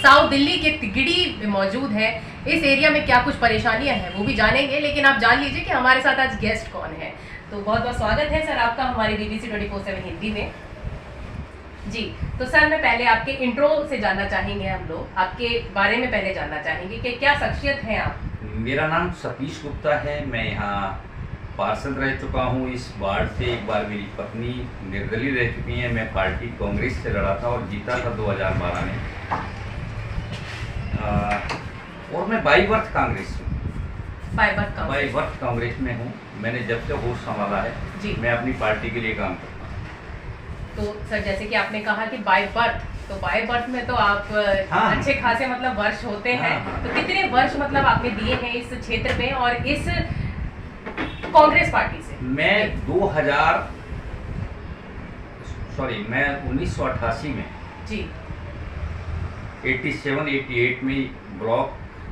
South Delhi के तिगड़ी में मौजूद है। इस एरिया में क्या कुछ परेशानियां हैं वो भी जानेंगे, लेकिन आप जान लीजिए कि हमारे साथ आज गेस्ट कौन है। तो बहुत बहुत स्वागत है सर आपका हमारी BBC 24/7 हिंदी में। जी, तो सर मैं पहले आपके इंट्रो से जानना चाहेंगे, हम लोग आपके बारे में पहले जानना चाहेंगे कि क्या शख्सियत हैं आप। मेरा नाम सतीश गुप्ता है, मैं यहाँ पार्षद रह चुका हूँ इस वार्ड से। एक बार मेरी पत्नी निर्दलीय रह चुकी हैं। मैं पार्टी कांग्रेस से लड़ा था और जीता था 2012 में। और मैं बाई बर्थ कांग्रेस हूँ, बाई बर्थ कांग्रेस में हूँ। मैंने जब से होश संभाला है जी, मैं अपनी पार्टी के लिए काम करता हूँ। तो सर जैसे कि आपने कहा कि बाई बर्थ, तो बाई बर्थ में तो आप अच्छे खासे मतलब वर्ष होते हैं। तो कितने वर्ष मतलब आपने दिए हैं इस क्षेत्र में और इस कांग्रेस पार्टी से? मैं 1988 में जी 87-88 में ब्लॉक,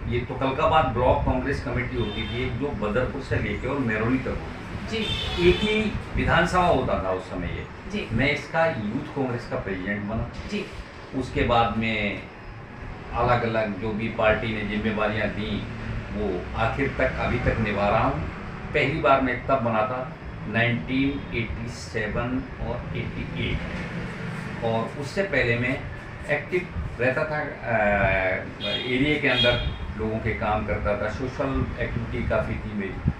ये तुगलकाबाद ब्लॉक कांग्रेस कमेटी होती थी जो बदरपुर से लेके और मेहरौली तक होती जी, एक ही विधानसभा होता था उस समय ये जी। मैं इसका यूथ कांग्रेस का प्रेसिडेंट बना जी। उसके बाद में अलग अलग जो भी पार्टी ने जिम्मेवारियां दी वो आखिर तक अभी तक निभा रहा हूँ। पहली बार मैं तब बना था 1987 और 88, और उससे पहले मैं एक्टिव रहता था एरिया के अंदर, लोगों के काम करता था, सोशल एक्टिविटी काफ़ी थी मेरी।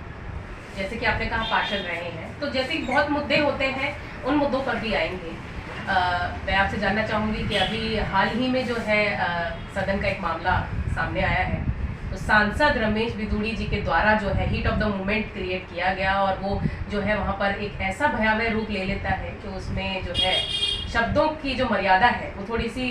जैसे कि आपने कहा पार्षद रहे हैं, तो जैसे कि बहुत मुद्दे होते हैं, उन मुद्दों पर भी आएंगे। मैं आपसे जानना चाहूँगी कि अभी हाल ही में जो है सदन का एक मामला सामने आया है, तो सांसद रमेश बिधूड़ी जी के द्वारा जो है heat of the moment create किया गया, और वो जो है वहाँ पर एक ऐसा भयावह रूप ले लेता है कि उसमें जो है शब्दों की जो मर्यादा है वो थोड़ी सी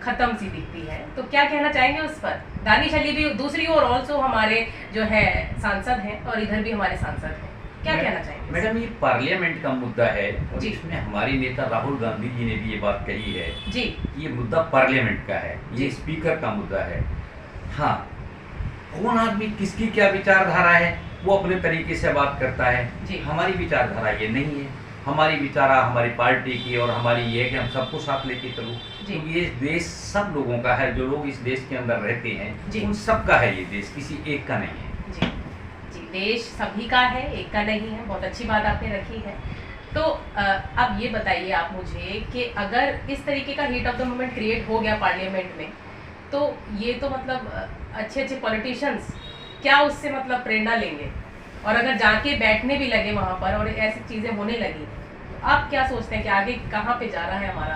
ख़त्म सी दिखती है। तो क्या कहना चाहेंगे उस पर? दानिश अली भी दूसरी ओर ऑल्सो हमारे जो है सांसद हैं और इधर भी हमारे सांसद हैं, क्या कहना चाहेंगे? मैडम, ये पार्लियामेंट का मुद्दा है और इसमें हमारी नेता राहुल गांधी जी ने भी ये बात कही है जी, ये मुद्दा पार्लियामेंट का है, ये स्पीकर का मुद्दा है। हाँ, कौन आदमी किसकी क्या विचारधारा है वो अपने तरीके से बात करता है जी। हमारी विचारधारा ये नहीं है। हमारी विचारा हमारी पार्टी की और हमारी ये है कि हम सबको साथ लेके चलो, क्योंकि ये देश सब लोगों का है। जो लोग इस देश के अंदर रहते हैं उन सब का है ये देश, किसी एक का नहीं है। जी जी, देश सभी का है, एक का नहीं है। बहुत अच्छी बात आपने रखी है। तो अब ये बताइए आप मुझे कि अगर इस तरीके का heat of the moment create हो गया पार्लियामेंट में, तो ये तो मतलब अच्छे अच्छे पॉलिटिशियंस क्या उससे मतलब प्रेरणा लेंगे, और अगर जाके बैठने भी लगे वहाँ पर और ऐसी चीज़ें होने लगी, तो आप क्या सोचते हैं कि आगे कहाँ पे जा रहा है हमारा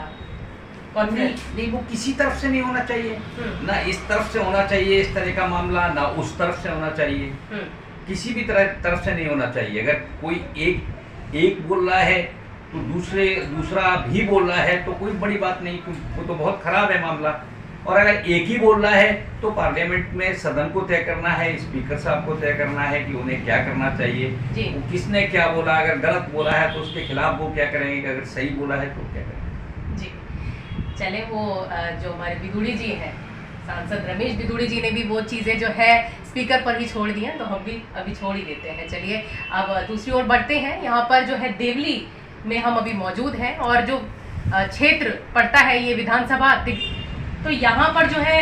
कॉन्फ्लिक्ट? नहीं, वो किसी तरफ से नहीं होना चाहिए, ना इस तरफ से होना चाहिए इस तरह का मामला, ना उस तरफ से होना चाहिए, किसी भी तरफ से नहीं होना चाहिए। अगर कोई एक बोल रहा है तो दूसरा भी बोल रहा है तो कोई बड़ी बात नहीं, वो तो बहुत खराब है मामला। और अगर एक ही बोल रहा है तो पार्लियामेंट में सदन को तय करना है, स्पीकर साहब को तय करना है कि उन्हें क्या करना चाहिए, वो किसने क्या बोला। अगर गलत बोला है तो उसके खिलाफ वो क्या करेंगे, अगर सही बोला है तो क्या करेंगे। जी, चले वो जो हमारे बिधूड़ी जी हैं, सांसद रमेश बिधूड़ी जी ने भी वो चीज़ें जो है स्पीकर पर ही छोड़ दी हैं, तो हम भी अभी छोड़ ही देते हैं। चलिए अब दूसरी ओर बढ़ते हैं। यहाँ पर जो है देवली में हम अभी मौजूद हैं, और जो क्षेत्र पड़ता है ये विधानसभा, तो यहाँ पर जो है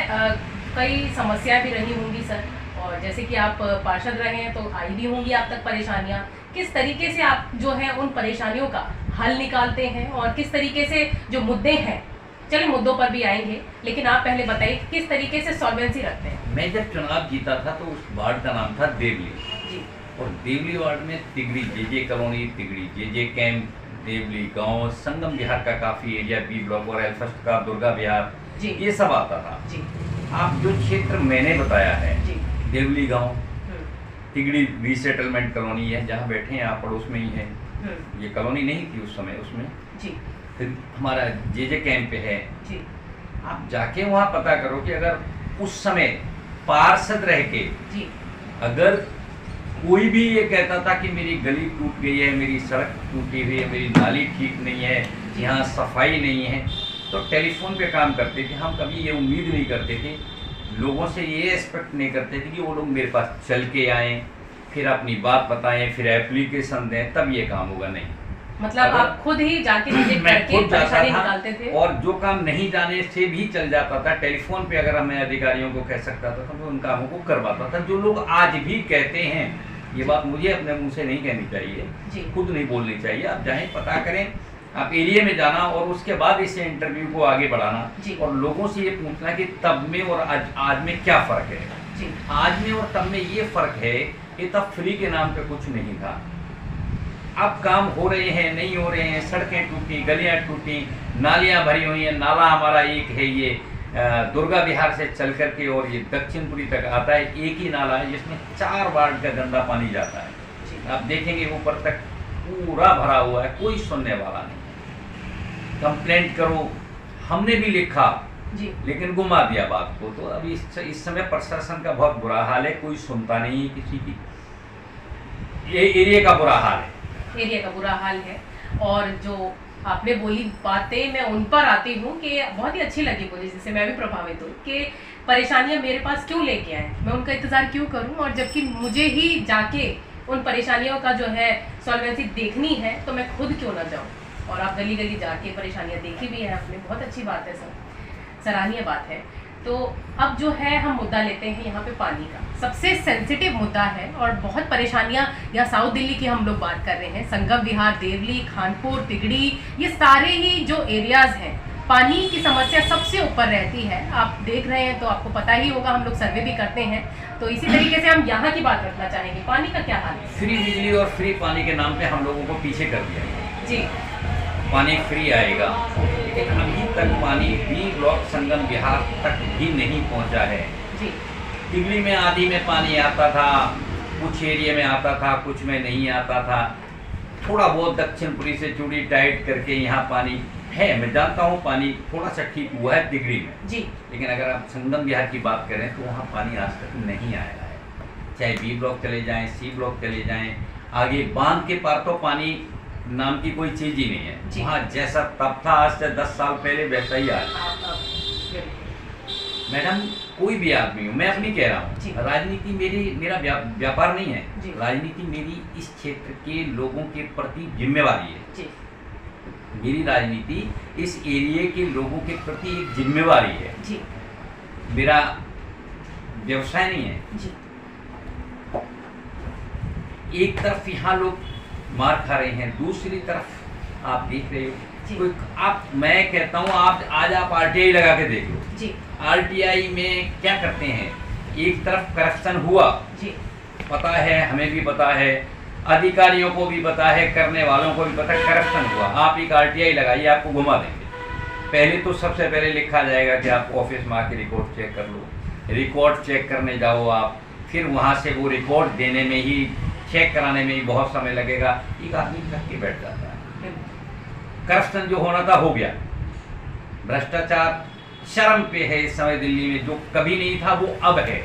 कई समस्याएं भी रही होंगी सर, और जैसे कि आप पार्षद रहे हैं तो आई भी होंगी आप तक परेशानियाँ। किस तरीके से आप जो है उन परेशानियों का हल निकालते हैं, और किस तरीके से जो मुद्दे हैं, चलिए मुद्दों पर भी आएंगे, लेकिन आप पहले बताइए किस तरीके से सॉल्वेंसी रखते हैं? मैं जब चुनाव जीता था तो उस वार्ड का नाम था देवली जी, और देवली वार्ड में Tigri JJ colony, Tigri JJ camp, Deoli गाँव, संगम विहार का काफ़ी एरिया, बी ब्लॉक और एल्फस्ट का दुर्गा विहार, ये सब आता था जी। आप जो क्षेत्र मैंने बताया है जी, देवली गांव, तिगड़ी रीसेटलमेंट कॉलोनी है, जहाँ बैठे हैं आप पड़ोस में ही है। ये कॉलोनी नहीं थी उस समय उसमें जी। फिर हमारा JJ कैंप पे है जी। आप जाके वहाँ पता करो कि अगर उस समय पार्षद रह के जी, अगर कोई भी ये कहता था कि मेरी गली टूट गई है, मेरी सड़क टूटी हुई है, मेरी नाली ठीक नहीं है, यहाँ सफाई नहीं है, तो टेलीफोन पे काम करते थे। हम कभी ये उम्मीद नहीं करते थे, लोगों से ये एक्सपेक्ट नहीं करते थे कि वो लोग मेरे पास चल के आएँ, फिर अपनी बात बताएं, फिर एप्लीकेशन दें, तब ये काम होगा। नहीं, मतलब आप खुद ही जाके विजिट करके परेशानी निकालते थे? और जो काम नहीं जाने से भी चल जाता था, टेलीफोन पे अगर मैं अधिकारियों को कह सकता था तो मैं उन कामों को करवाता था। जो लोग आज भी कहते हैं, ये बात मुझे अपने मुंह से नहीं कहनी चाहिए, खुद नहीं बोलनी चाहिए। आप जाएं, पता करें, आप एरिया में जाना और उसके बाद इसे इंटरव्यू को आगे बढ़ाना और लोगों से ये पूछना कि तब में और आज में क्या फ़र्क है। आज में और तब में ये फ़र्क है कि तब फ्री के नाम पे कुछ नहीं था, अब काम हो रहे हैं, नहीं हो रहे हैं, सड़कें टूटी, गलियां टूटी, नालियां भरी हुई हैं। नाला हमारा एक है, ये दुर्गा विहार से चल करके और ये दक्षिणपुरी तक आता है, एक ही नाला है जिसमें 4 वार्ड का गंदा पानी जाता है। आप देखेंगे ऊपर तक पूरा भरा हुआ है, कोई सुनने वाला नहीं। कंप्लेंट करो, हमने भी लिखा लेकिन घुमा दिया बात को। तो अभी इस समय प्रशासन का बहुत बुरा हाल है, कोई सुनता नहीं है किसी की। ये एरिया का बुरा हाल है, एरिया का बुरा हाल है। और जो आपने बोली बातें, मैं उन पर आती हूँ कि बहुत ही अच्छी लगी मुझे, जिससे मैं भी प्रभावित हूँ कि परेशानियाँ मेरे पास क्यों लेके आए, मैं उनका इंतज़ार क्यों करूँ, और जबकि मुझे ही जाके उन परेशानियों का जो है सॉल्वेंसी देखनी है तो मैं खुद क्यों ना जाऊँ। और आप गली गली जाके परेशानियाँ देखी भी है आपने, बहुत अच्छी बात है सर, सराहनीय बात है। तो अब जो है हम मुद्दा लेते हैं यहाँ पे पानी का, सबसे सेंसिटिव मुद्दा है और बहुत परेशानियाँ, यहाँ साउथ दिल्ली की हम लोग बात कर रहे हैं, संगम विहार, देवली, खानपुर, तिगड़ी, ये सारे ही जो एरियाज़ हैं, पानी की समस्या सबसे ऊपर रहती है। आप देख रहे हैं तो आपको पता ही होगा, हम लोग सर्वे भी करते हैं। तो इसी तरीके से हम यहाँ की बात रखना चाहेंगे, पानी का क्या हाल है? फ्री बिजली और फ्री पानी के नाम पे हम लोगों को पीछे कर दिया है जी। पानी फ्री आएगा, लेकिन अभी तक पानी बी ब्लॉक संगम विहार तक भी नहीं पहुंचा है जी। तिगड़ी में आधी में पानी आता था, कुछ एरिया में आता था, कुछ में नहीं आता था। थोड़ा बहुत दक्षिणपुरी से चूड़ी टाइट करके यहाँ पानी है, मैं जानता हूँ पानी थोड़ा सा ठीक हुआ है तिगड़ी में जी। लेकिन अगर आप संगम विहार की बात करें तो वहाँ पानी आज तक नहीं आया है। चाहे बी ब्लॉक चले जाएं, सी ब्लॉक चले जाएं, आगे बांध के पार तो पानी नाम की कोई चीज ही नहीं है। वहाँ जैसा तब था आज से 10 साल पहले वैसा ही आज। मैडम कोई भी आदमी हूँ, मैं अपनी कह रहा हूँ, राजनीति मेरा व्यापार नहीं है, राजनीति मेरी इस क्षेत्र के लोगों के प्रति जिम्मेवारी है। मेरी राजनीति इस एरिया के लोगों के प्रति एक जिम्मेवारी है, मेरा व्यवसाय नहीं है। एक तरफ यहाँ लोग मार खा रहे हैं, दूसरी तरफ आप देख रहे हो कोई, आप, मैं कहता हूँ आप आरटीआई लगा के देख लो, आरटीआई में क्या करते हैं। एक तरफ करप्शन हुआ, पता है, हमें भी पता है, अधिकारियों को भी पता है, करने वालों को भी पता है, करप्शन हुआ। आप एक आरटीआई लगाइए, आपको घुमा देंगे। पहले तो सबसे पहले लिखा जाएगा कि आप ऑफिस में आके रिकॉर्ड चेक कर लो, रिकॉर्ड चेक करने जाओ आप, फिर वहाँ से वो रिकॉर्ड देने में ही, चेक कराने में ही बहुत समय लगेगा, एक आदमी थक के बैठ जाता है। करप्शन जो होना था हो गया, भ्रष्टाचार शर्म पे है इस समय दिल्ली में, जो कभी नहीं था वो अब है।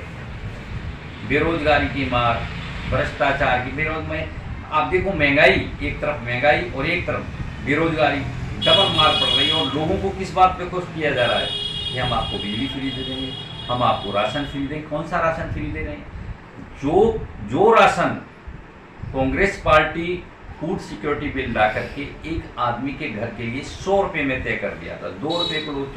बेरोजगारी की मार, भ्रष्टाचार की, में आप देखो महंगाई, एक तरफ महंगाई और एक तरफ बेरोजगारी, डबल मार पड़ रही है। और लोगों को किस बात पे खुश किया जा रहा है कि हम आपको बिजली फ्री दे देंगे, हम आपको राशन फ्री देंगे। कौन सा राशन फ्री दे रहे हैं? जो ration Congress party food security bill ला करके एक आदमी के घर के लिए 100 रुपये में तय कर दिया था, 2 रुपये किलो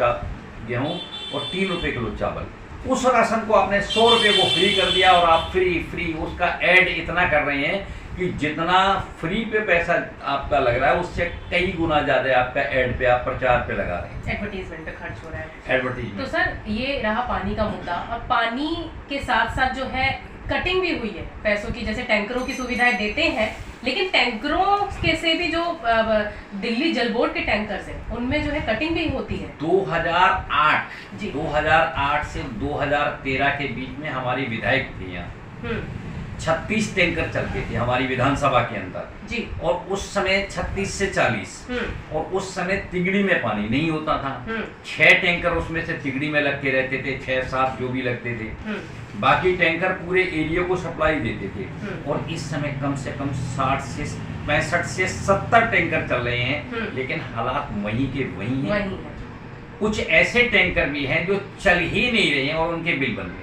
गेहूँ और 3 रुपये किलो चावल, उस राशन को आपने 100 रुपये को फ्री कर दिया। और आप फ्री उसका ऐड इतना कर रहे हैं कि जितना फ्री पे पैसा आपका लग रहा है उससे कई गुना ज्यादा आपका ऐड पे, आप प्रचार पे लगा रहे हैं, एडवर्टीजमेंट पे खर्च हो रहा है। एडवर्टीजमेंट। तो सर ये रहा पानी का मुद्दा, और पानी के साथ साथ जो है कटिंग भी हुई है पैसों की, जैसे टैंकरों की सुविधाएं देते हैं, लेकिन टैंकरों के से भी जो दिल्ली जल बोर्ड के टैंकर्स हैं उनमें जो है कटिंग भी होती है। 2008 से 2013 के बीच में हमारी विधायक थी यहाँ, 36 टैंकर चलते थे हमारी विधानसभा के अंदर जी। और उस समय 36 से 40, और उस समय तिगड़ी में पानी नहीं होता था। 6 टैंकर उसमें से तिगड़ी में लग के रहते थे, 6-7 जो भी लगते थे, बाकी टैंकर पूरे एरिया को सप्लाई देते थे। और इस समय कम से कम 65 से 70 टैंकर चल रहे हैं, लेकिन हालात वहीं के वहीं हैं। कुछ ऐसे टैंकर भी हैं जो चल ही नहीं रहे हैं और उनके बिल बन रहे हैं।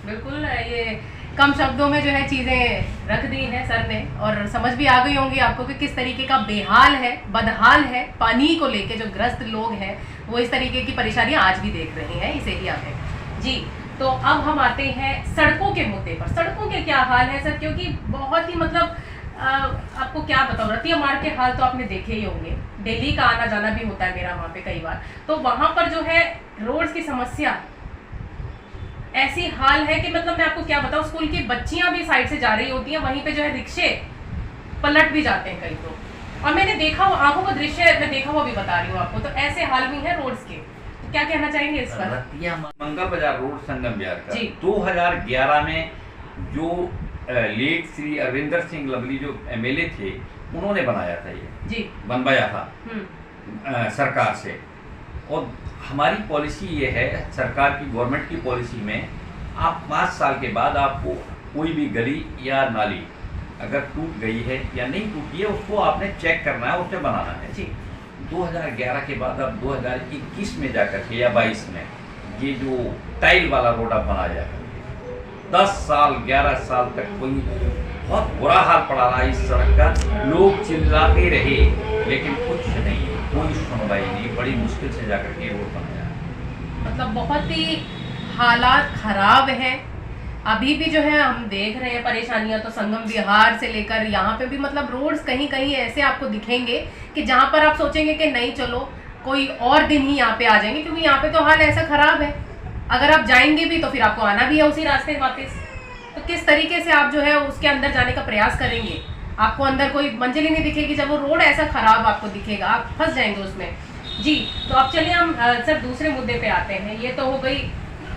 बिल्कुल, ये कम शब्दों में जो है चीज़ें रख दी हैं सर ने, और समझ भी आ गई होंगी आपको कि किस तरीके का बेहाल है, बदहाल है पानी को लेके जो ग्रस्त लोग हैं, वो इस तरीके की परेशानियां आज भी देख रहे हैं इस एरिया में जी। तो अब हम आते हैं सड़कों के मुद्दे पर। सड़कों के क्या हाल है सर, क्योंकि बहुत ही मतलब आपको क्या बताऊँ, रतिया मार्ग के हाल तो आपने देखे ही होंगे, दिल्ली का आना जाना भी होता है मेरा वहाँ पे कई बार, तो वहाँ पर जो है रोड्स की समस्या ऐसी हाल है कि मतलब मैं आपको क्या बताऊँ, स्कूल की बच्चियां भी साइड से जा रही होती हैं, वहीं पे जो है रिक्शे पलट भी जाते हैं कई तो, और मैंने देखा वो आंखों का दृश्य मैं देखा हुआ भी बता रही हूँ आपको, तो ऐसे हाल भी है रोड्स के। तो क्या कहना चाहेंगे इस पर? रतिया मंगल बाजार रोड संगम बिहार का 2011 में जो लेट श्री अरविंदर सिंह लवली जो एमएलए थे, उन्होंने बनाया था, ये जी बनवाया था सरकार से। और हमारी पॉलिसी ये है, सरकार की गवर्नमेंट की पॉलिसी में, आप 5 साल के बाद आपको कोई भी गली या नाली अगर टूट गई है या नहीं टूटी है, उसको आपने चेक करना है, उसे बनाना है जी। 2011 के बाद अब 2021 में जाकर के या 22 में ये जो टाइल वाला रोड अब बनाया है, 10 साल 11 साल तक कोई बहुत बुरा हाल पड़ा रहा इस सड़क का, लोग चिल्लाते रहे लेकिन कुछ नहीं, कोई सुनवाई नहीं, बड़ी मुश्किल से जाकर के रोड बनाया। मतलब बहुत ही हालात खराब हैं अभी भी जो है, हम देख रहे हैं परेशानियां तो संगम विहार से लेकर यहाँ पे भी, मतलब रोड्स कहीं कहीं ऐसे आपको दिखेंगे कि जहाँ पर आप सोचेंगे कि नहीं चलो कोई और दिन ही यहाँ पे आ जाएंगे, क्योंकि यहाँ पे तो हाल ऐसा खराब है, अगर आप जाएंगे भी तो फिर आपको आना भी है उसी रास्ते वापस, तो किस तरीके से आप जो है उसके अंदर जाने का प्रयास करेंगे, आपको अंदर कोई मंजिल ही नहीं दिखेगी जब वो रोड ऐसा खराब आपको दिखेगा, आप फंस जाएंगे उसमें जी। तो अब चलिए हम सर दूसरे मुद्दे पे आते हैं। ये तो हो गई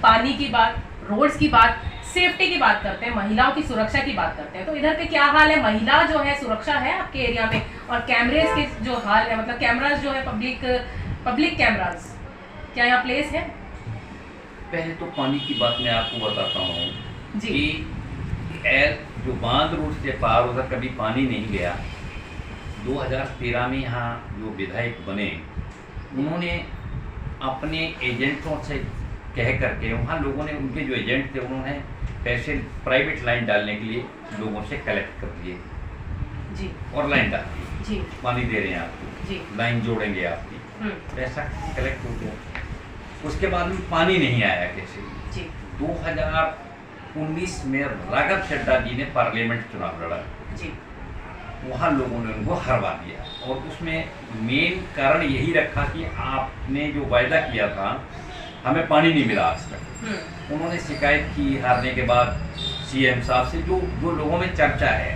पानी की बात, रोड्स की बात, सेफ्टी की बात करते हैं, महिलाओं की सुरक्षा की बात करते हैं। तो इधर पे क्या हाल है, महिला जो है सुरक्षा है आपके एरिया में, और कैमरेज के जो हाल है, मतलब कैमराज जो है पब्लिक कैमराज क्या यहाँ प्लेस है? पहले तो पानी की बात मैं आपको बताता हूँ कि जो बांध रोड से पार उधर कभी पानी नहीं गया। 2013 में यहाँ जो विधायक बने, उन्होंने अपने एजेंटों से कह करके, वहाँ लोगों ने, उनके जो एजेंट थे, उन्होंने पैसे प्राइवेट लाइन डालने के लिए लोगों से कलेक्ट कर दिए जी, और लाइन डाल दी जी, पानी दे रहे हैं आपको जी, लाइन जोड़ेंगे आपकी, पैसा कलेक्ट हो गया। उसके बाद में पानी नहीं आया कैसे जी। 2019 में राघव चड्ढा जी ने पार्लियामेंट चुनाव लड़ा जी, वहाँ लोगों ने उनको हरवा दिया, और उसमें मेन कारण यही रखा कि आपने जो वायदा किया था, हमें पानी नहीं मिला आज तक। उन्होंने शिकायत की हारने के बाद सीएम साहब से, जो लोगों में चर्चा है,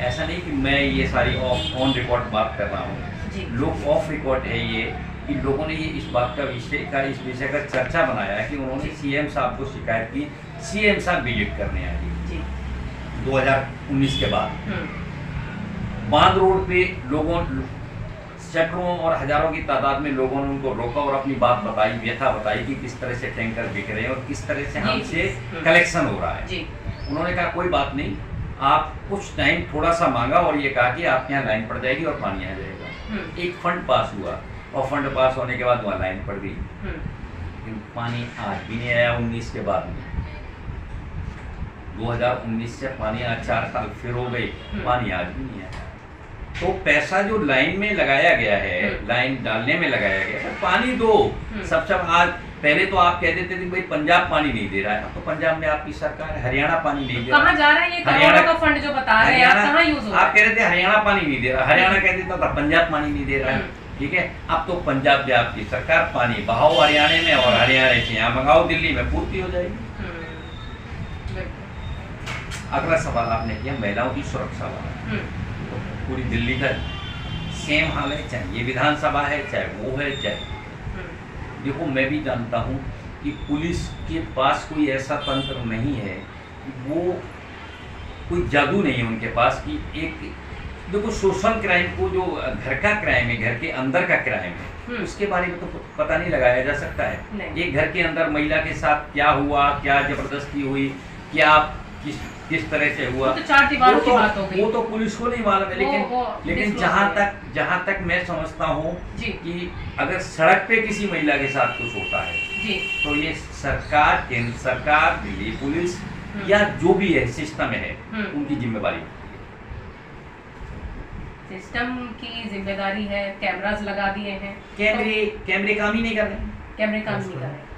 ऐसा नहीं कि मैं ये सारी ऑन रिकॉर्ड बात कर रहा हूँ, लोग ऑफ रिकॉर्ड है ये, कि लोगों ने ये इस बात का इस विषय का चर्चा बनाया है कि उन्होंने सीएम साहब को शिकायत की, सीएम साहब विजिट करने आए 2019 के बाद। बांध रोड पे लोगों, सैकड़ों और हजारों की तादाद में लोगों ने उनको रोका और अपनी बात बताई, व्यथा बताई कि किस तरह से टैंकर बिक रहे हैं और किस तरह से हमसे कलेक्शन हो रहा है। उन्होंने कहा कोई बात नहीं, आप कुछ टाइम थोड़ा सा मांगा और ये कहा कि आपके यहाँ लाइन पड़ जाएगी और पानी आ जाएगा। एक फंड पास हुआ, और फंड पास होने के बाद वहाँ लाइन पड़ गई, लेकिन पानी आज भी नहीं आया। 19 के बाद में 2019 से पानी आज 4 साल फिर हो गई, पानी आज भी नहीं आया। तो पैसा जो लाइन में लगाया गया है, लाइन डालने में लगाया गया है, पानी दो सब आज। पहले तो आप कहते थे कि भाई पंजाब पानी नहीं दे रहा है, तो पंजाब में आपकी सरकार, हरियाणा पानी नहीं दे रहा। कहाँ जा रहा है ये हरियाणा का फंड जो बता रहे हैं, कहाँ यूज हो रहा है? आप कह रहे थे हरियाणा पानी नहीं दे रहा, हरियाणा कह देता था पंजाब पानी नहीं दे रहा है, ठीक है। अब तो पंजाब में आपकी सरकार, पानी बहाओ हरियाणा में, और हरियाणा से यहाँ मंगाओ, दिल्ली में पूर्ति हो जाएगी। अगला सवाल आपने किया महिलाओं की सुरक्षा वाला, तो पूरी दिल्ली का सेम हाल है, चाहे ये विधानसभा है, चाहे वो है, चाहे देखो, मैं भी जानता हूँ कि पुलिस के पास कोई ऐसा तंत्र नहीं है, वो कोई जादू नहीं है उनके पास कि एक, देखो सोशल क्राइम को, जो घर का क्राइम है, घर के अंदर का क्राइम है, उसके बारे में तो पता नहीं लगाया जा सकता है। एक घर के अंदर महिला के साथ क्या हुआ, क्या जबरदस्ती हुई, क्या किस तरह से हुआ, तो 4 दीवारों की बात हो गई, वो तो पुलिस को नहीं मालूम है। लेकिन जहाँ तक मैं समझता हूँ कि अगर सड़क पे किसी महिला के साथ कुछ होता है, तो ये सरकार, केंद्र सरकार, दिल्ली पुलिस या जो भी है सिस्टम है उनकी जिम्मेदारी? सिस्टम की जिम्मेदारी है, कैमरास लगा दिए हैं, कैमरे काम ही नहीं कर रहे, कैमरे काम नहीं कर रहे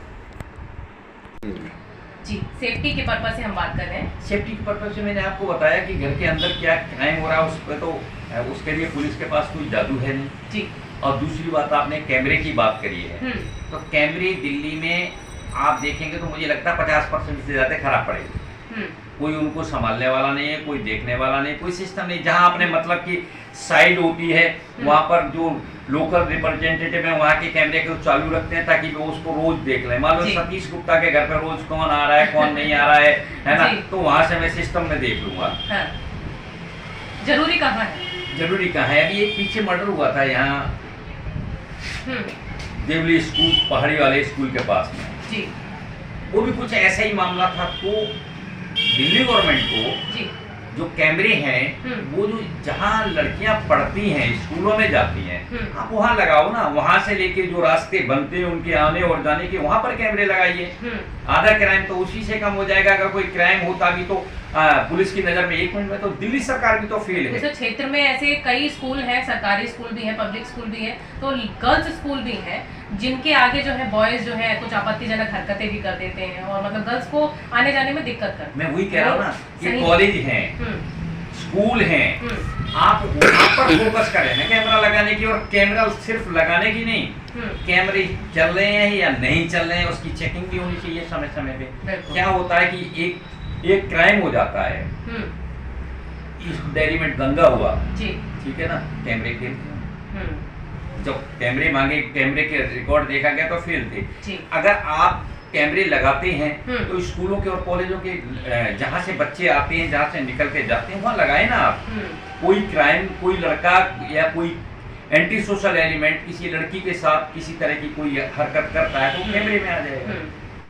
जी। सेफ्टी के पर्पज से हम बात कर रहे हैं। सेफ्टी के पर्पज से मैंने आपको बताया कि घर के अंदर क्या क्राइम हो रहा है उस पर तो उसके लिए पुलिस के पास कोई जादू है नहीं जी। और दूसरी बात आपने कैमरे की बात करी है, तो कैमरे दिल्ली में आप देखेंगे तो मुझे लगता है 50% से ज़्यादा खराब पड़ेगी। कोई उनको संभालने वाला नहीं है, कोई देखने वाला नहीं, कोई सिस्टम नहीं। जहाँ आपने मतलब कि साइड होती है वहाँ पर जो लोकल रिप्रेजेंटेटिव है वहाँ के कैमरे को चालू रखते हैं ताकि वो उसको रोज देख लें। मान लो सतीश गुप्ता के घर पर रोज कौन आ रहा है कौन नहीं आ रहा है ना, तो वहाँ से मैं सिस्टम में देख लूंगा। हाँ। जरूरी कहाँ है? जरूरी कहाँ है? अभी एक पीछे मर्डर हुआ था यहाँ देवली स्कूल, पहाड़ी वाले स्कूल के पास में जी। वो भी कुछ ऐसा ही मामला था। तो दिल्ली गवर्नमेंट को जी। जो कैमरे हैं वो जो जहाँ लड़कियां पढ़ती हैं स्कूलों में जाती हैं आप वहाँ लगाओ ना, वहाँ से लेके जो रास्ते बनते हैं उनके आने और जाने के वहाँ पर कैमरे लगाइए। आधा क्राइम तो उसी से कम हो जाएगा। अगर कोई क्राइम होता भी तो पुलिस की नजर में 1 मिनट में, तो दिल्ली सरकार भी तो फेल है। इस क्षेत्र में ऐसे कई स्कूल हैं, सरकारी स्कूल भी हैं, पब्लिक स्कूल भी हैं, तो गर्ल्स स्कूल भी हैं जिनके आगे जो है बॉयज जो है कुछ आपत्तिजनक हरकतें भी कर देते हैं और मतलब गर्ल्स को आने जाने में दिक्कत करते हैं। मैं वही कह रहा हूँ ना, ये कॉलेज हैं, स्कूल हैं, आप वहाँ पर फोकस करें ना कैमरा लगाने की, और कैमरा सिर्फ लगाने की नहीं, कैमरे चल रहे हैं या नहीं चल रहे हैं उसकी चेकिंग भी होनी चाहिए समय समय पे। क्या होता है कि एक क्राइम हो जाता है, इस डेयरी में दंगा हुआ जी, ठीक है ना, कैमरे के जब कैमरे मांगे, कैमरे के रिकॉर्ड देखा गया तो फेल थे। अगर आप कैमरे लगाते हैं तो स्कूलों के और कॉलेजों के जहाँ से बच्चे आते हैं, जहाँ से निकल के जाते हैं, वहाँ लगाए ना आप। कोई क्राइम, कोई लड़का या कोई एंटी सोशल एलिमेंट किसी लड़की के साथ किसी तरह की कोई हरकत करता है तो कैमरे में आ जाएगा।